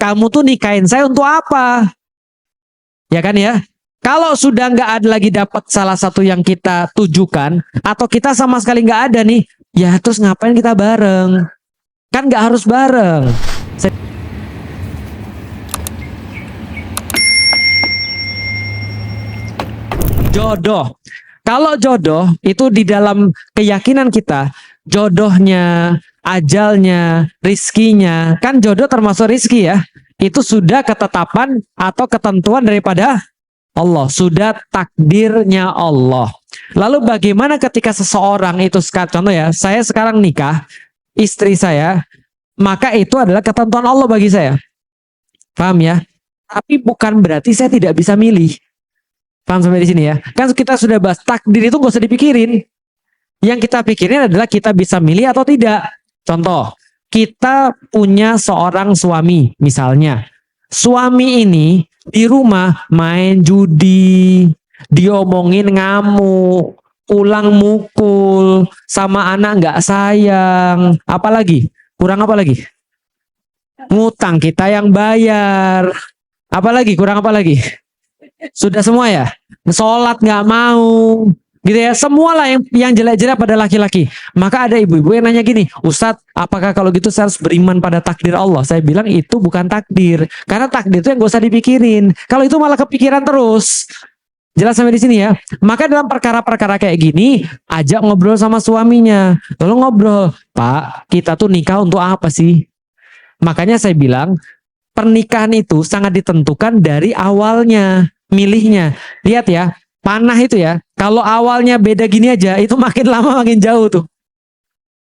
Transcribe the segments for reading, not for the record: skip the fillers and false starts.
kamu tuh nikahin saya untuk apa? Ya kan ya? Kalau sudah nggak ada lagi dapat salah satu yang kita tujukan, atau kita sama sekali nggak ada nih, ya terus ngapain kita bareng? Kan nggak harus bareng. Jodoh. Kalau jodoh itu di dalam keyakinan kita, jodohnya, ajalnya, rizkinya, kan jodoh termasuk rizki ya. Itu sudah ketetapan atau ketentuan daripada Allah, sudah takdirnya Allah. Lalu bagaimana ketika seseorang itu, contoh ya, saya sekarang nikah, istri saya, maka itu adalah ketentuan Allah bagi saya. Paham ya? Tapi bukan berarti saya tidak bisa milih. Paham sampai di sini ya? Kan kita sudah bahas takdir itu gak usah dipikirin. Yang kita pikirin adalah kita bisa milih atau tidak. Contoh, kita punya seorang suami misalnya. Suami ini di rumah main judi, diomongin ngamuk, pulang mukul, sama anak nggak sayang, apalagi? Kurang apa lagi? Ngutang kita yang bayar. Apalagi? Kurang apa lagi? Sudah semua ya? Sholat nggak mau, gitu ya. Semualah yang jelek-jelek pada laki-laki. Maka ada ibu-ibu yang nanya gini, Ustadz, apakah kalau gitu saya harus beriman pada takdir Allah? Saya bilang itu bukan takdir, karena takdir itu yang gak usah dipikirin. Kalau itu malah kepikiran terus. Jelas sampai di sini ya. Maka dalam perkara-perkara kayak gini, ajak ngobrol sama suaminya. Tolong ngobrol, Pak, kita tuh nikah untuk apa sih? Makanya saya bilang pernikahan itu sangat ditentukan dari awalnya, milihnya. Lihat ya, panah itu ya, kalau awalnya beda gini aja, itu makin lama makin jauh tuh.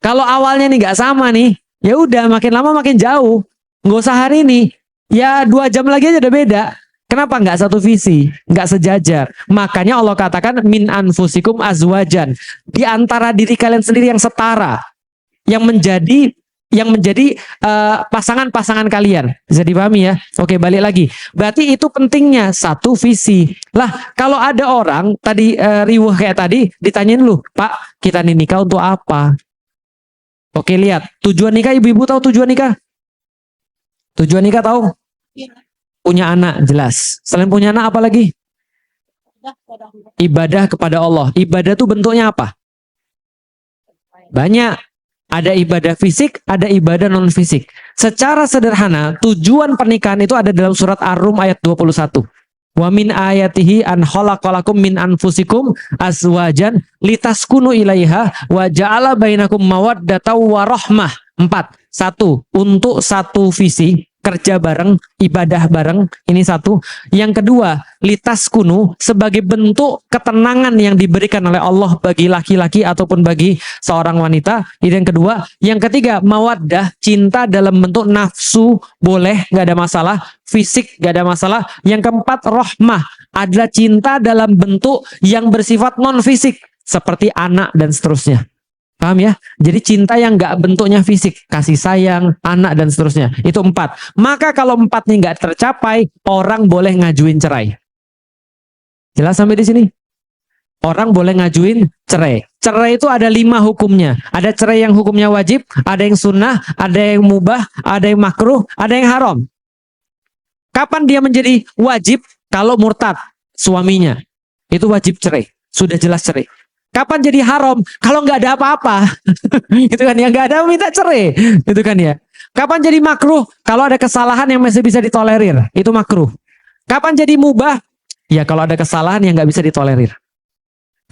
Kalau awalnya nih nggak sama nih, ya udah makin lama makin jauh. Nggak usah hari ini, ya 2 jam lagi aja udah beda. Kenapa nggak satu visi, nggak sejajar? Makanya Allah katakan min anfusikum azwajan, di antara diri kalian sendiri yang setara, yang menjadi pasangan-pasangan kalian. Bisa dipahami ya? Oke, balik lagi. Berarti itu pentingnya satu visi. Lah, kalau ada orang tadi riuh kayak tadi, ditanyain lu, Pak, kita nih nikah untuk apa? Oke, lihat. Tujuan nikah, ibu-ibu tahu tujuan nikah? Tujuan nikah tahu? Punya anak, jelas. Selain punya anak, apa lagi? Ibadah kepada Allah. Ibadah itu bentuknya apa? Banyak. Ada ibadah fisik, ada ibadah non fisik. Secara sederhana, tujuan pernikahan itu ada dalam surat Ar-Rum ayat 21. Wa min ayatihi an khalaqalakum min anfusikum azwajan litaskunu ilaiha wa ja'ala bainakum mawaddatan wa rahmah. 4. 1. Untuk satu visi, kerja bareng, ibadah bareng, ini satu. Yang kedua, litaskunu sebagai bentuk ketenangan yang diberikan oleh Allah bagi laki-laki ataupun bagi seorang wanita. Ini yang kedua. Yang ketiga, mawaddah, cinta dalam bentuk nafsu, boleh, nggak ada masalah. Fisik, nggak ada masalah. Yang keempat, rahmah, adalah cinta dalam bentuk yang bersifat non fisik, seperti anak dan seterusnya. Paham ya? Jadi cinta yang nggak bentuknya fisik, kasih sayang, anak dan seterusnya. Itu 4. Maka kalau 4 nih nggak tercapai, orang boleh ngajuin cerai. Jelas sampai di sini? Orang boleh ngajuin cerai. Cerai itu ada 5 hukumnya. Ada cerai yang hukumnya wajib, ada yang sunnah, ada yang mubah, ada yang makruh, ada yang haram. Kapan dia menjadi wajib? Kalau murtad suaminya, itu wajib cerai. Sudah jelas cerai. Kapan jadi haram? Kalau nggak ada apa-apa. Itu kan ya, nggak ada minta cerai. Itu kan ya. Kapan jadi makruh? Kalau ada kesalahan yang masih bisa ditolerir, itu makruh. Kapan jadi mubah? Ya kalau ada kesalahan yang nggak bisa ditolerir.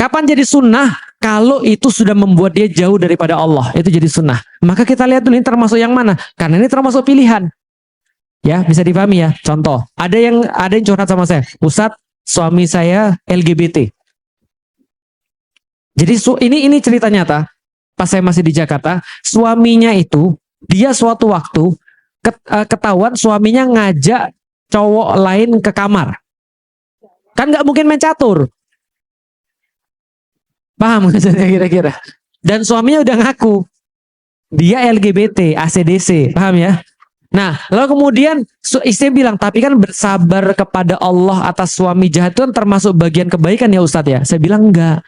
Kapan jadi sunnah? Kalau itu sudah membuat dia jauh daripada Allah, itu jadi sunnah. Maka kita lihat dulu ini termasuk yang mana? Karena ini termasuk pilihan. Ya, bisa dipahami ya. Contoh, ada yang curhat sama saya, Ustadz, suami saya LGBT. Jadi ini cerita nyata. Pas saya masih di Jakarta, suaminya itu dia suatu waktu ketahuan suaminya ngajak cowok lain ke kamar. Kan nggak mungkin main catur. Paham maksudnya kira-kira? Dan suaminya udah ngaku dia LGBT, ACDC, paham ya? Nah, lalu kemudian istri bilang, tapi kan bersabar kepada Allah atas suami jahat itu kan termasuk bagian kebaikan ya Ustadz ya? Saya bilang enggak.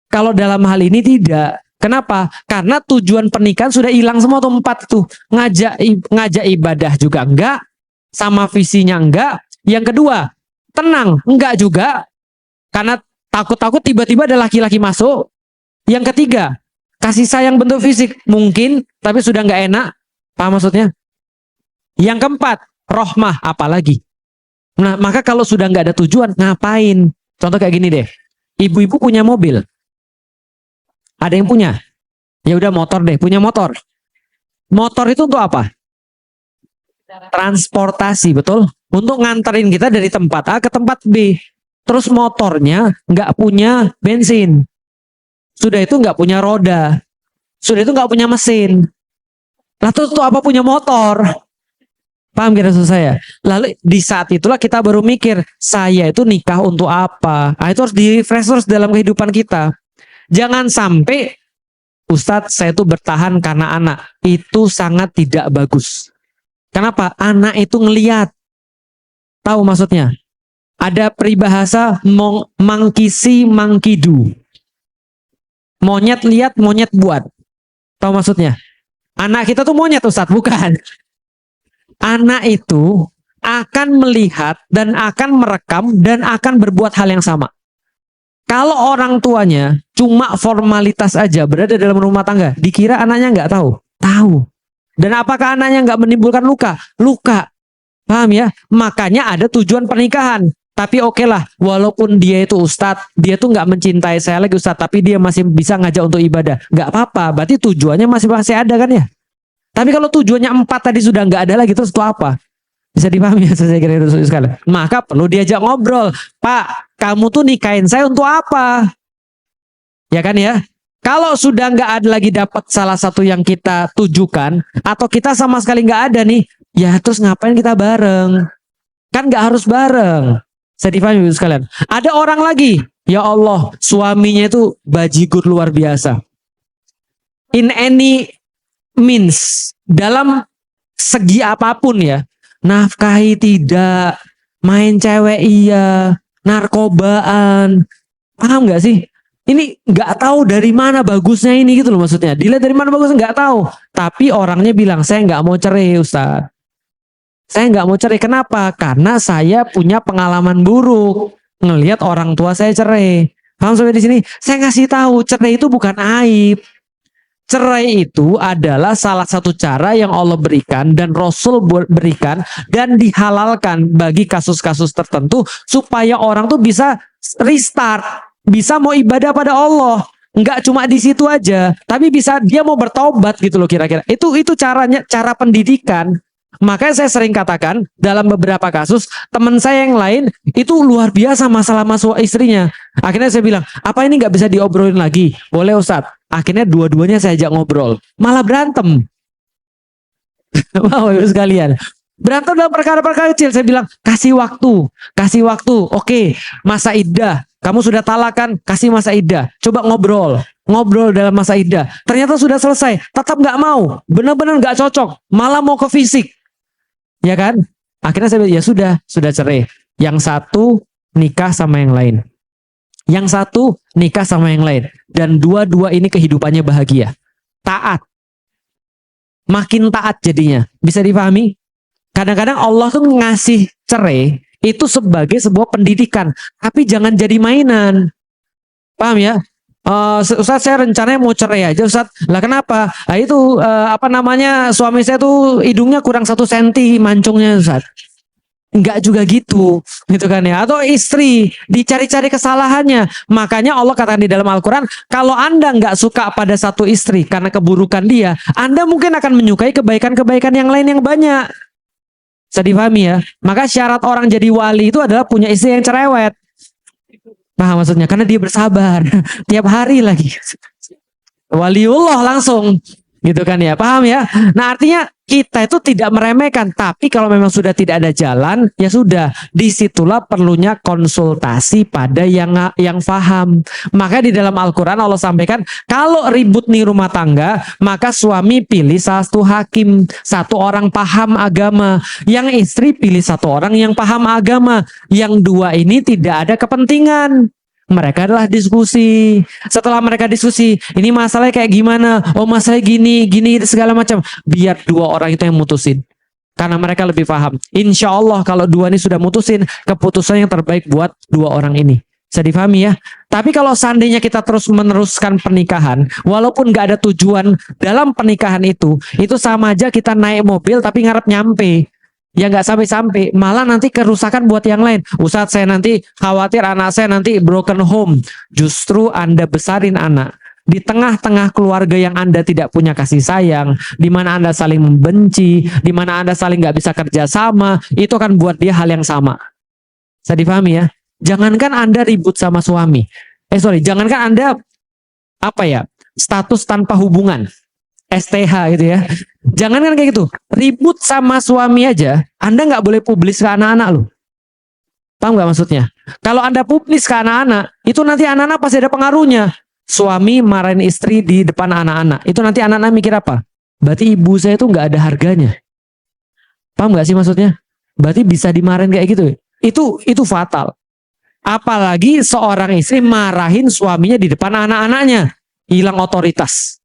Kalau dalam hal ini tidak. Kenapa? Karena tujuan pernikahan sudah hilang semua tuh 4 tuh. Ngajak ibadah juga enggak, sama visinya enggak. Yang kedua, tenang, enggak juga. Karena takut-takut tiba-tiba ada laki-laki masuk. Yang ketiga, kasih sayang bentuk fisik mungkin, tapi sudah enggak enak. Paham maksudnya? Yang keempat, rohmah apalagi. Nah, maka kalau sudah enggak ada tujuan, ngapain? Contoh kayak gini deh. Ibu-ibu punya mobil. Ada yang punya? Ya udah motor deh, punya motor. Motor itu untuk apa? Transportasi, betul? Untuk nganterin kita dari tempat A ke tempat B. Terus motornya nggak punya bensin. Sudah itu nggak punya roda. Sudah itu nggak punya mesin. Lah terus untuk apa punya motor? Paham kira saya? Lalu di saat itulah kita baru mikir, saya itu nikah untuk apa? Nah, itu harus di-refresh terus dalam kehidupan kita. Jangan sampai Ustadz saya itu bertahan karena anak. Itu sangat tidak bagus. Kenapa? Anak itu ngeliat. Tahu maksudnya? Ada peribahasa mangkisi mangkidu. Monyet lihat, monyet buat. Tahu maksudnya? Anak kita tuh monyet Ustadz, bukan. Anak itu akan melihat dan akan merekam dan akan berbuat hal yang sama. Kalau orang tuanya cuma formalitas aja berada dalam rumah tangga, dikira anaknya nggak tahu? Tahu. Dan apakah anaknya nggak menimbulkan luka? Luka. Paham ya? Makanya ada tujuan pernikahan. Tapi oke lah, walaupun dia itu ustadz, dia tuh nggak mencintai saya lagi ustadz, tapi dia masih bisa ngajak untuk ibadah. Nggak apa-apa, berarti tujuannya masih ada kan ya? Tapi kalau tujuannya 4 tadi sudah nggak ada lagi, terus itu apa? Bisa dipahami ya saya kira itu sekali. Maka perlu diajak ngobrol. Pak, kamu tuh nikahin saya untuk apa? Ya kan ya? Kalau sudah nggak ada lagi dapat salah satu yang kita tujukan, atau kita sama sekali nggak ada nih, ya terus ngapain kita bareng? Kan nggak harus bareng. Saya dipahami ibu sekalian. Ada orang lagi, ya Allah, suaminya itu bajigur luar biasa. In any means, dalam segi apapun ya, nafkahi tidak, main cewek iya, narkobaan, paham nggak sih? Ini nggak tahu dari mana bagusnya ini gitu loh maksudnya. Dilihat dari mana bagusnya nggak tahu. Tapi orangnya bilang saya nggak mau cerai Ustaz. Saya nggak mau cerai. Kenapa? Karena saya punya pengalaman buruk ngelihat orang tua saya cerai. Paham sampai di sini? Saya ngasih tahu cerai itu bukan aib. Cerai itu adalah salah satu cara yang Allah berikan dan Rasul berikan dan dihalalkan bagi kasus-kasus tertentu supaya orang tuh bisa restart, bisa mau ibadah pada Allah. Enggak cuma di situ aja, tapi bisa dia mau bertobat gitu loh kira-kira. Itu caranya, cara pendidikan. Makanya saya sering katakan dalam beberapa kasus teman saya yang lain itu luar biasa masalah masuk istrinya. Akhirnya saya bilang, apa ini nggak bisa diobrolin lagi? Boleh Ustadz. Akhirnya dua-duanya saya ajak ngobrol. Malah berantem. Wow, sekalian. Berantem dalam perkara-perkara kecil. Saya bilang, kasih waktu. Kasih waktu. Oke, masa iddah. Kamu sudah talakan, kasih masa iddah. Coba ngobrol. Ngobrol dalam masa iddah. Ternyata sudah selesai. Tetap nggak mau. Benar-benar nggak cocok. Malah mau ke fisik. Ya kan? Akhirnya saya bilang, ya sudah cerai. Yang satu nikah sama yang lain. Yang satu nikah sama yang lain. Dan dua-dua ini kehidupannya bahagia. Taat. Makin taat jadinya. Bisa dipahami? Kadang-kadang Allah tuh ngasih cerai itu sebagai sebuah pendidikan. Tapi jangan jadi mainan. Paham ya? Ustaz saya rencananya mau cerai aja Ustaz. Lah kenapa? Nah itu suami saya tuh hidungnya kurang 1 senti mancungnya Ustaz. Enggak juga gitu kan ya. Atau istri dicari-cari kesalahannya. Makanya Allah katakan di dalam Al-Quran, kalau Anda nggak suka pada satu istri karena keburukan dia, Anda mungkin akan menyukai kebaikan-kebaikan yang lain yang banyak. Bisa dipahami ya. Maka syarat orang jadi wali itu adalah punya istri yang cerewet. Nah maksudnya karena dia bersabar tiap hari lagi. Waliullah langsung gitu kan ya, paham ya? Nah artinya kita itu tidak meremehkan, tapi kalau memang sudah tidak ada jalan, ya sudah, disitulah perlunya konsultasi pada yang paham. Maka di dalam Al-Quran Allah sampaikan, kalau ribut nih rumah tangga, maka suami pilih satu hakim, satu orang paham agama, yang istri pilih satu orang yang paham agama, yang dua ini tidak ada kepentingan. Mereka adalah diskusi. Setelah mereka diskusi, ini masalahnya kayak gimana? Oh, masalahnya gini, gini segala macam. Biar dua orang itu yang mutusin. Karena mereka lebih paham. Insya Allah kalau dua ini sudah mutusin, keputusan yang terbaik buat dua orang ini. Bisa difahami ya? Tapi kalau seandainya kita terus meneruskan pernikahan, walaupun nggak ada tujuan dalam pernikahan itu sama aja kita naik mobil tapi ngarep nyampe. Ya nggak sampai-sampai, malah nanti kerusakan buat yang lain. Ustadz, saya nanti khawatir anak saya nanti broken home. Justru Anda besarin anak di tengah-tengah keluarga yang Anda tidak punya kasih sayang, di mana Anda saling membenci, di mana Anda saling nggak bisa kerja sama, itu akan buat dia hal yang sama. Bisa dipahami ya? Jangankan Anda ribut sama suami. Jangankan Anda status tanpa hubungan. STH gitu ya. Jangan kan kayak gitu. Ribut sama suami aja, Anda nggak boleh publis ke anak-anak loh. Paham nggak maksudnya? Kalau Anda publis ke anak-anak, itu nanti anak-anak pasti ada pengaruhnya. Suami marahin istri di depan anak-anak. Itu nanti anak-anak mikir apa? Berarti ibu saya itu nggak ada harganya. Paham nggak sih maksudnya? Berarti bisa dimarahin kayak gitu. Itu fatal. Apalagi seorang istri marahin suaminya di depan anak-anaknya. Hilang otoritas.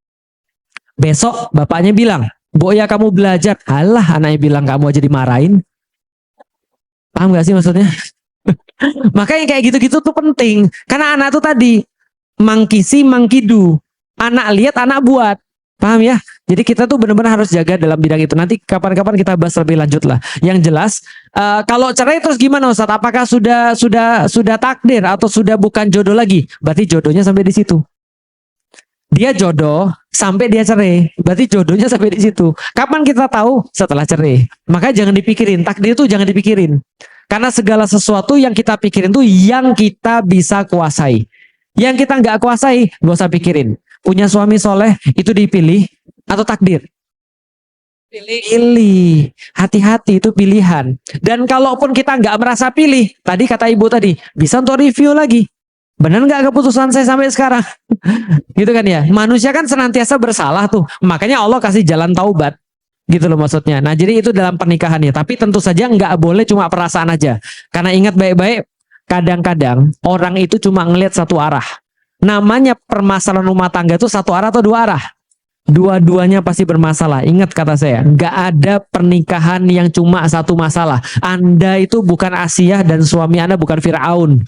Besok bapaknya bilang, "Bo ya kamu belajar." Alah, anaknya bilang kamu aja dimarahin. Paham gak sih maksudnya? Makanya kayak gitu-gitu tuh penting. Karena anak tuh tadi, mangkisi mangkidu. Anak lihat, anak buat. Paham ya? Jadi kita tuh benar-benar harus jaga dalam bidang itu. Nanti kapan-kapan kita bahas lebih lanjut lah. Yang jelas, kalau cerai terus gimana Ustaz? Apakah sudah takdir atau sudah bukan jodoh lagi? Berarti jodohnya sampai di situ. Dia jodoh sampai dia cerai, berarti jodohnya sampai di situ. Kapan kita tahu? Setelah cerai. Maka jangan dipikirin, takdir itu jangan dipikirin. Karena segala sesuatu yang kita pikirin tuh yang kita bisa kuasai. Yang kita nggak kuasai, nggak usah pikirin. Punya suami soleh itu dipilih atau takdir? Pilih. Hati-hati, itu pilihan. Dan kalaupun kita nggak merasa pilih, tadi kata ibu tadi, bisa untuk review lagi. Benar nggak keputusan saya sampai sekarang? Gitu kan ya. Manusia kan senantiasa bersalah tuh. Makanya Allah kasih jalan taubat. Gitu loh maksudnya. Nah jadi itu dalam pernikahannya. Tapi tentu saja nggak boleh cuma perasaan aja. Karena ingat baik-baik, kadang-kadang orang itu cuma ngelihat satu arah. Namanya permasalahan rumah tangga itu satu arah atau dua arah? Dua-duanya pasti bermasalah. Ingat kata saya, nggak ada pernikahan yang cuma satu masalah. Anda itu bukan Asia dan suami Anda bukan Firaun.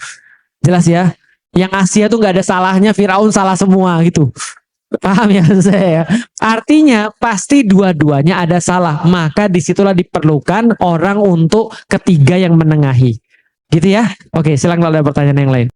Jelas ya? Yang Asia tuh nggak ada salahnya, Firaun salah semua gitu. Paham ya saya? Artinya pasti dua-duanya ada salah. Maka disitulah diperlukan orang untuk ketiga yang menengahi. Gitu ya? Oke, silakan kalau ada pertanyaan yang lain.